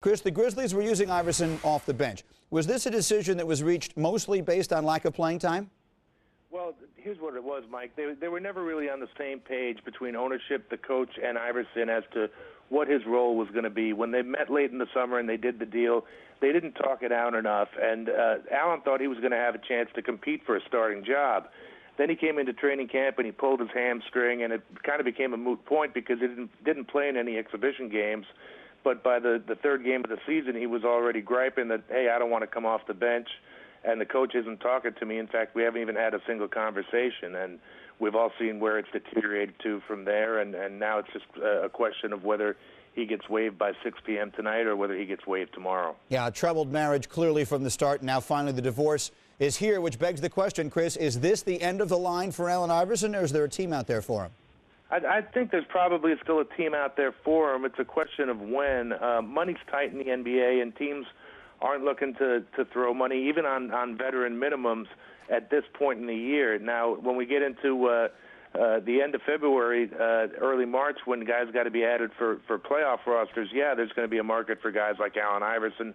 Chris, the Grizzlies were using Iverson off the bench. Was this a decision that was reached mostly based on lack of playing time? Well, here's what it was, Mike. They were never really on the same page between ownership, the coach, and Iverson as to what his role was going to be. When they met late in the summer and they did the deal, they didn't talk it out enough, and Allen thought he was going to have a chance to compete for a starting job. Then he came into training camp and he pulled his hamstring, and it kind of became a moot point because he didn't play in any exhibition games. But by the third game of the season, he was already griping that, hey, I don't want to come off the bench, and the coach isn't talking to me. In fact, we haven't even had a single conversation, and we've all seen where it's deteriorated to from there, and now it's just a question of whether he gets waived by 6 p.m. tonight or whether he gets waived tomorrow. Yeah, a troubled marriage clearly from the start. Now finally the divorce is here, which begs the question, Chris, is this the end of the line for Allen Iverson, or is there a team out there for him? I think there's probably still a team out there for him. It's a question of when. Money's tight in the NBA, and teams aren't looking to throw money, even on veteran minimums at this point in the year. Now, when we get into the end of February, early March, when guys got to be added for playoff rosters, yeah, there's going to be a market for guys like Allen Iverson,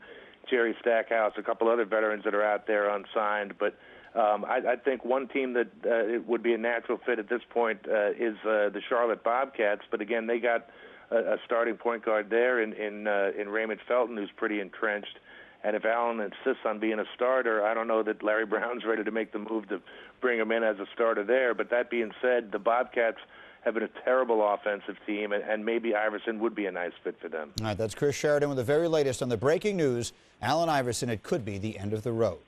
Jerry Stackhouse, a couple other veterans that are out there unsigned. But I think one team that it would be a natural fit at this point is the Charlotte Bobcats. But again, they got a starting point guard there in Raymond Felton, who's pretty entrenched. And if Allen insists on being a starter, I don't know that Larry Brown's ready to make the move to bring him in as a starter there. But that being said, the Bobcats have been a terrible offensive team, and maybe Iverson would be a nice fit for them. All right, that's Chris Sheridan with the very latest on the breaking news. Allen Iverson, it could be the end of the road.